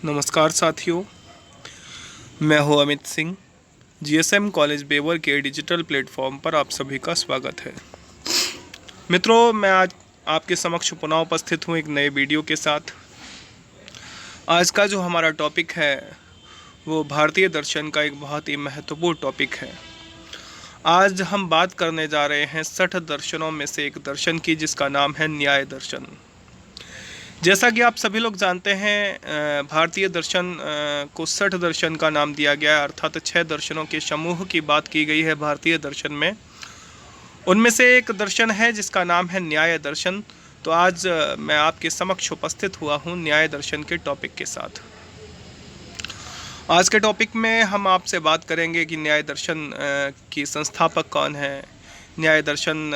नमस्कार साथियों, मैं हूं अमित सिंह। जीएसएम कॉलेज बेवर के डिजिटल प्लेटफॉर्म पर आप सभी का स्वागत है। मित्रों, मैं आज आपके समक्ष पुनः उपस्थित हूं एक नए वीडियो के साथ। आज का जो हमारा टॉपिक है वो भारतीय दर्शन का एक बहुत ही महत्वपूर्ण टॉपिक है। आज हम बात करने जा रहे हैं 60 दर्शनों में से एक दर्शन की, जिसका नाम है न्याय दर्शन। जैसा कि आप सभी लोग जानते हैं, भारतीय दर्शन को 60 दर्शन का नाम दिया गया है, अर्थात 6 दर्शनों के समूह की बात की गई है भारतीय दर्शन में। उनमें से एक दर्शन है जिसका नाम है न्याय दर्शन। तो आज मैं आपके समक्ष उपस्थित हुआ हूं न्याय दर्शन के टॉपिक के साथ। आज के टॉपिक में हम आपसे बात करेंगे कि न्याय दर्शन की संस्थापक कौन है, न्याय दर्शन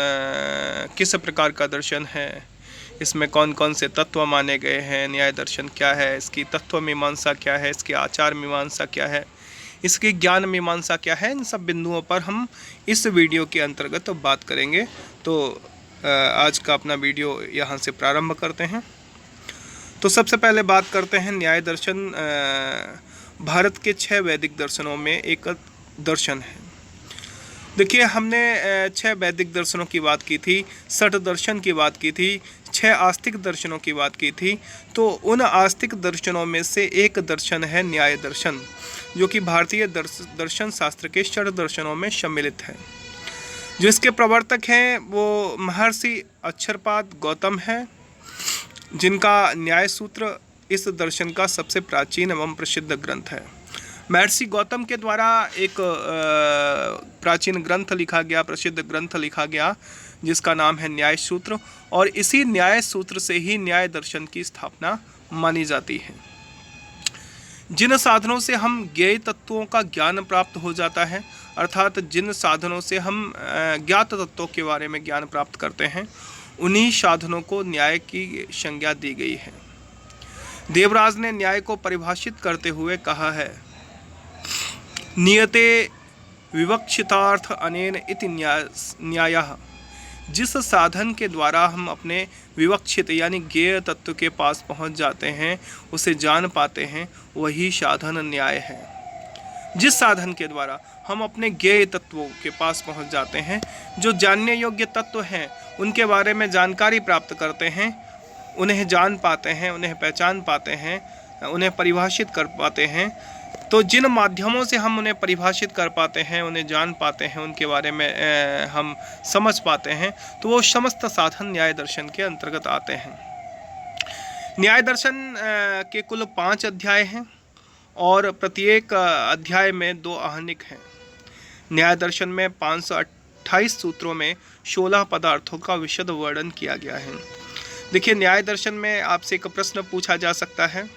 किस प्रकार का दर्शन है, इसमें कौन कौन से तत्व माने गए हैं, न्याय दर्शन क्या है, इसकी तत्व मीमांसा क्या है, इसकी आचार मीमांसा क्या है, इसकी ज्ञान मीमांसा क्या है। इन सब बिंदुओं पर हम इस वीडियो के अंतर्गत बात करेंगे। तो आज का अपना वीडियो यहाँ से प्रारंभ करते हैं। तो सबसे पहले बात करते हैं न्याय दर्शन भारत के 6 वैदिक दर्शनों में एक दर्शन है। देखिए, हमने 6 वैदिक दर्शनों की बात की थी, 60 दर्शन की बात की थी, 6 आस्तिक दर्शनों की बात की थी। तो उन आस्तिक दर्शनों में से एक दर्शन है न्याय दर्शन, जो कि भारतीय दर्शन शास्त्र के 60 दर्शनों में सम्मिलित है। जो इसके प्रवर्तक हैं वो महर्षि अक्षरपाद गौतम है, जिनका न्याय सूत्र इस दर्शन का सबसे प्राचीन एवं प्रसिद्ध ग्रंथ है। महर्षि गौतम के द्वारा एक प्राचीन ग्रंथ लिखा गया, प्रसिद्ध ग्रंथ लिखा गया, जिसका नाम है न्याय सूत्र। और इसी न्याय सूत्र से ही न्याय दर्शन की स्थापना मानी जाती है। जिन साधनों से हम ज्ञेय तत्वों का ज्ञान प्राप्त हो जाता है, अर्थात जिन साधनों से हम ज्ञात तत्वों के बारे में ज्ञान प्राप्त करते हैं, उन्हीं साधनों को न्याय की संज्ञा दी गई है। देवराज ने न्याय को परिभाषित करते हुए कहा है, नियते विवक्षितार्थ अनेन इति न्यायः। जिस साधन के द्वारा हम अपने विवक्षित यानी ज्ञेय तत्व के पास पहुंच जाते हैं, उसे जान पाते हैं, वही साधन न्याय है। जिस साधन के द्वारा हम अपने ज्ञेय तत्वों के पास पहुंच जाते हैं, जो जानने योग्य तत्व हैं, उनके बारे में जानकारी प्राप्त करते हैं, उन्हें जान पाते हैं, उन्हें पहचान पाते हैं, उन्हें परिभाषित कर पाते हैं। तो जिन माध्यमों से हम उन्हें परिभाषित कर पाते हैं, उन्हें जान पाते हैं, उनके बारे में हम समझ पाते हैं, तो वो समस्त साधन न्याय दर्शन के अंतर्गत आते हैं। न्याय दर्शन के कुल 5 अध्याय हैं और प्रत्येक अध्याय में 2 आहनिक हैं। न्याय दर्शन में 528 सूत्रों में 16 पदार्थों का विशद वर्णन किया गया है। देखिए, न्याय दर्शन में आपसे एक प्रश्न पूछा जा सकता है।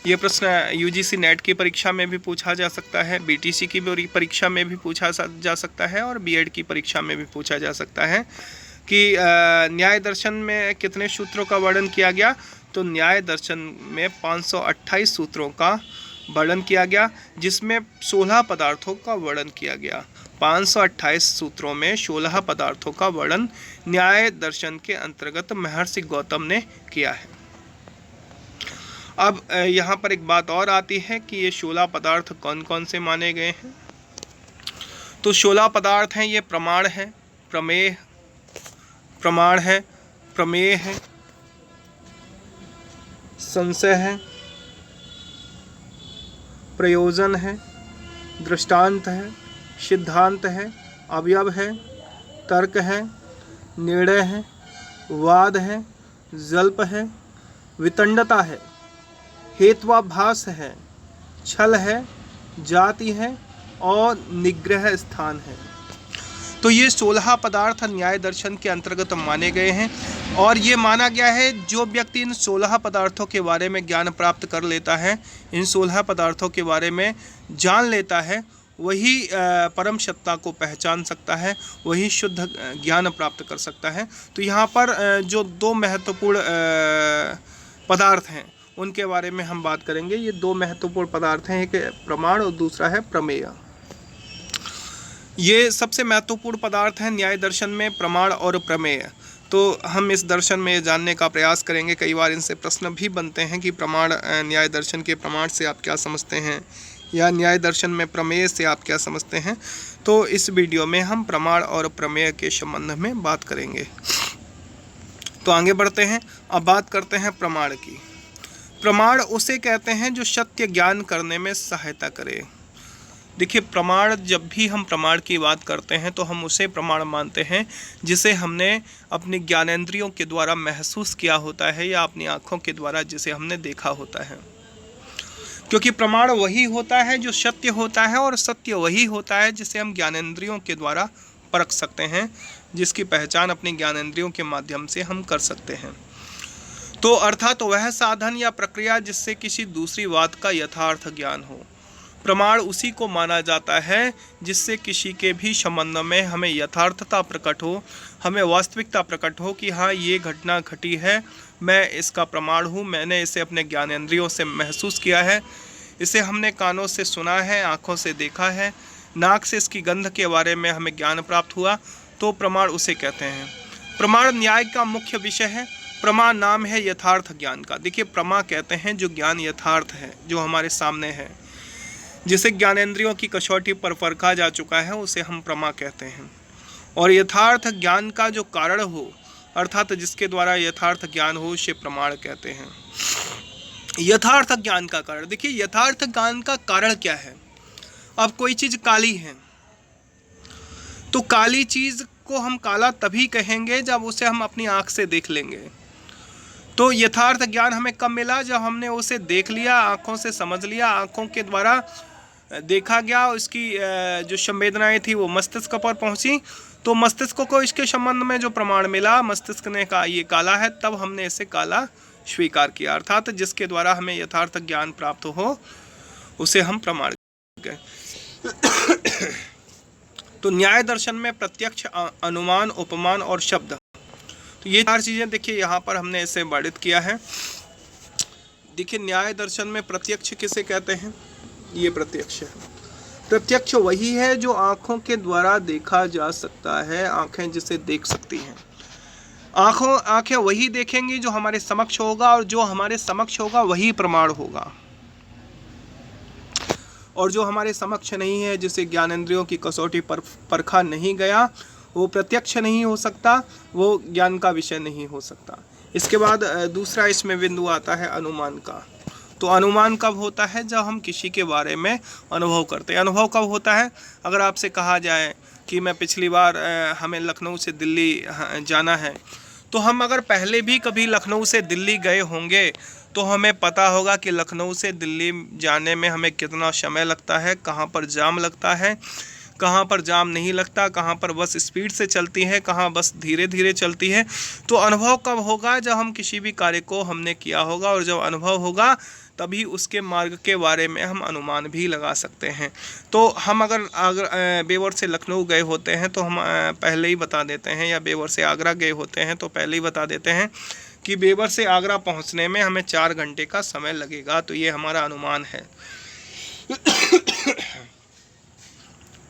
ये प्रश्न यूजीसी नेट की परीक्षा में भी पूछा जा सकता है, बीटीसी की परीक्षा में भी पूछा जा सकता है और बीएड की परीक्षा में भी पूछा जा सकता है कि न्याय दर्शन में कितने सूत्रों का वर्णन किया गया। तो न्याय दर्शन में 528 सूत्रों का वर्णन किया गया, जिसमें 16 पदार्थों का वर्णन किया गया। 528 सूत्रों में 16 पदार्थों का वर्णन न्याय दर्शन के अंतर्गत महर्षि गौतम ने किया है। अब यहाँ पर एक बात और आती है कि ये 16 पदार्थ कौन कौन से माने गए हैं। तो 16 पदार्थ हैं, ये प्रमाण है, प्रमाण है, प्रमेय है, संशय है, प्रयोजन है, दृष्टांत है, सिद्धांत है, अवयव है, तर्क है, निर्णय है, वाद है, जल्प है, वितंडता है, हेत्वाभास है, छल है, जाति है और निग्रह स्थान है। तो ये 16 पदार्थ न्याय दर्शन के अंतर्गत माने गए हैं। और ये माना गया है, जो व्यक्ति इन 16 पदार्थों के बारे में ज्ञान प्राप्त कर लेता है, इन 16 पदार्थों के बारे में जान लेता है, वही परम सत्ता को पहचान सकता है, वही शुद्ध ज्ञान प्राप्त कर सकता है। तो यहाँ पर जो 2 महत्वपूर्ण पदार्थ हैं, उनके बारे में हम बात करेंगे। ये 2 महत्वपूर्ण पदार्थ हैं, एक प्रमाण और दूसरा है प्रमेय। ये सबसे महत्वपूर्ण पदार्थ हैं न्याय दर्शन में, प्रमाण और प्रमेय। तो हम इस दर्शन में जानने का प्रयास करेंगे। कई बार इनसे प्रश्न भी बनते हैं कि प्रमाण, न्याय दर्शन के प्रमाण से आप क्या समझते हैं, या न्याय दर्शन में प्रमेय से आप क्या समझते हैं। तो इस वीडियो में हम प्रमाण और प्रमेय के संबंध में बात करेंगे। तो आगे बढ़ते हैं। अब बात करते हैं प्रमाण की। प्रमाण उसे कहते हैं जो सत्य ज्ञान करने में सहायता करे। देखिए, प्रमाण, जब भी हम प्रमाण की बात करते हैं तो हम उसे प्रमाण मानते हैं जिसे हमने अपनी ज्ञानेंद्रियों के द्वारा महसूस किया होता है या अपनी आँखों के द्वारा जिसे हमने देखा होता है। क्योंकि प्रमाण वही होता है जो सत्य होता है, और सत्य वही होता है जिसे हम ज्ञानेंद्रियों के द्वारा परख सकते हैं, जिसकी पहचान अपनी ज्ञानेंद्रियों के माध्यम से हम कर सकते हैं। तो अर्थात वह साधन या प्रक्रिया जिससे किसी दूसरी बात का यथार्थ ज्ञान हो। प्रमाण उसी को माना जाता है जिससे किसी के भी संबंध में हमें यथार्थता प्रकट हो, हमें वास्तविकता प्रकट हो कि हाँ, ये घटना घटी है, मैं इसका प्रमाण हूँ, मैंने इसे अपने ज्ञानेंद्रियों से महसूस किया है, इसे हमने कानों से सुना है, आँखों से देखा है, नाक से इसकी गंध के बारे में हमें ज्ञान प्राप्त हुआ, तो प्रमाण उसे कहते हैं। प्रमाण न्याय का मुख्य विषय है। प्रमा नाम है यथार्थ ज्ञान का। देखिए, प्रमा कहते हैं जो ज्ञान यथार्थ है, जो हमारे सामने है, जिसे ज्ञानेंद्रियों की कसौटी पर परखा जा चुका है, उसे हम प्रमा कहते हैं। और यथार्थ ज्ञान का जो कारण हो, अर्थात जिसके द्वारा यथार्थ ज्ञान हो, उसे प्रमाण कहते हैं। यथार्थ ज्ञान का कारण, देखिए यथार्थ ज्ञान का कारण क्या है। अब कोई चीज काली है तो काली चीज को हम काला तभी कहेंगे जब उसे हम अपनी आंख से देख लेंगे। तो यथार्थ ज्ञान हमें कब मिला? जब हमने उसे देख लिया, आंखों से समझ लिया, आंखों के द्वारा देखा गया, उसकी जो संवेदनाएं थी वो मस्तिष्क पर पहुंची, तो मस्तिष्क को इसके संबंध में जो प्रमाण मिला, मस्तिष्क ने कहा ये काला है, तब हमने इसे काला स्वीकार किया। अर्थात जिसके द्वारा हमें यथार्थ ज्ञान प्राप्त हो उसे हम प्रमाण कहें। तो न्याय दर्शन में प्रत्यक्ष, अनुमान, उपमान और शब्द, तो ये 4 चीज़ें देखिए यहाँ पर हमने इसे वर्णित किया है। देखिए, न्याय दर्शन में प्रत्यक्ष किसे कहते हैं? ये प्रत्यक्ष है। प्रत्यक्ष वही है जो आँखों के द्वारा देखा जा सकता है, आँखें जिसे देख सकती हैं। आँखें वही देखेंगी जो हमारे समक्ष होगा, और जो हमारे समक्ष होगा वही प्रमाण होगा। और जो हमारे समक्ष नहीं है, जिसे ज्ञानेंद्रियों की कसौटी पर परखा नहीं गया, वो प्रत्यक्ष नहीं हो सकता, वो ज्ञान का विषय नहीं हो सकता। इसके बाद दूसरा इसमें बिंदु आता है अनुमान का। तो अनुमान कब होता है? जब हम किसी के बारे में अनुभव करते हैं। अनुभव कब होता है? अगर आपसे कहा जाए कि मैं पिछली बार हमें लखनऊ से दिल्ली जाना है, तो हम अगर पहले भी कभी लखनऊ से दिल्ली गए होंगे तो हमें पता होगा कि लखनऊ से दिल्ली जाने में हमें कितना समय लगता है, कहाँ पर जाम लगता है, कहाँ पर जाम नहीं लगता, कहाँ पर बस स्पीड से चलती है, कहाँ बस धीरे धीरे चलती है। तो अनुभव कब होगा? जब हम किसी भी कार्य को हमने किया होगा, और जब अनुभव होगा तभी उसके मार्ग के बारे में हम अनुमान भी लगा सकते हैं। तो हम अगर बेवर से लखनऊ गए होते हैं तो हम पहले ही बता देते हैं, या बेवर से आगरा गए होते हैं तो पहले ही बता देते हैं कि बेवर से आगरा पहुंचने में हमें 4 घंटे का समय लगेगा। तो ये हमारा अनुमान है।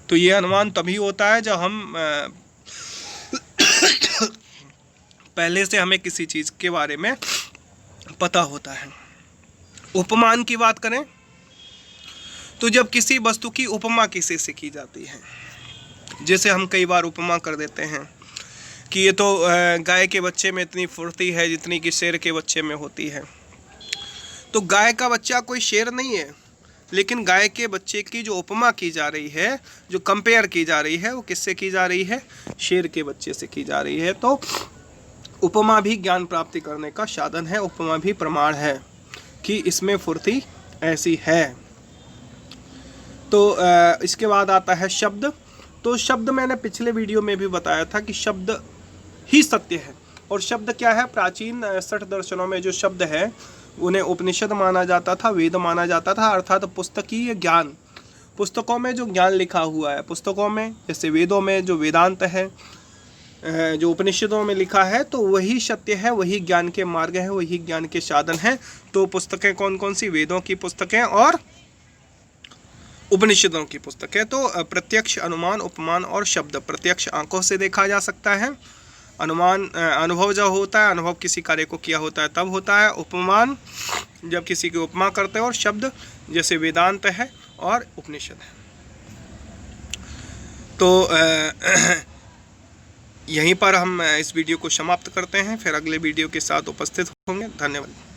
तो ये अनुमान तभी होता है जब हम पहले से हमें किसी चीज़ के बारे में पता होता है। उपमान की बात करें तो जब किसी वस्तु की उपमा किसी से की जाती है, जैसे हम कई बार उपमा कर देते हैं कि ये तो गाय के बच्चे में इतनी फुर्ती है जितनी कि शेर के बच्चे में होती है। तो गाय का बच्चा कोई शेर नहीं है, लेकिन गाय के बच्चे की जो उपमा की जा रही है, जो कंपेयर की जा रही है, वो किससे की जा रही है? शेर के बच्चे से की जा रही है। तो उपमा भी ज्ञान प्राप्ति करने का साधन है, उपमा भी प्रमाण है कि इसमें फुर्ती ऐसी है। तो इसके बाद आता है शब्द। तो शब्द मैंने पिछले वीडियो में भी बताया था कि शब्द ही सत्य है। और शब्द क्या है? प्राचीन 60 दर्शनों में जो शब्द है उन्हें उपनिषद माना जाता था, वेद माना जाता था, अर्थात पुस्तकीय ज्ञान। पुस्तकों में जो ज्ञान लिखा हुआ है, पुस्तकों में जैसे वेदों में जो वेदांत है, जो उपनिषदों में लिखा है, तो वही सत्य है, वही ज्ञान के मार्ग है, वही ज्ञान के साधन है। तो पुस्तकें कौन कौन सी? वेदों की पुस्तकें और उपनिषदों की पुस्तकें। तो प्रत्यक्ष, अनुमान, उपमान और शब्द। प्रत्यक्ष आंखों से देखा जा सकता है, अनुमान अनुभव जब होता है, अनुभव किसी कार्य को किया होता है तब होता है। उपमान जब किसी की उपमा करते हैं, और शब्द जैसे वेदांत है और उपनिषद है। तो यहीं पर हम इस वीडियो को समाप्त करते हैं, फिर अगले वीडियो के साथ उपस्थित होंगे। धन्यवाद।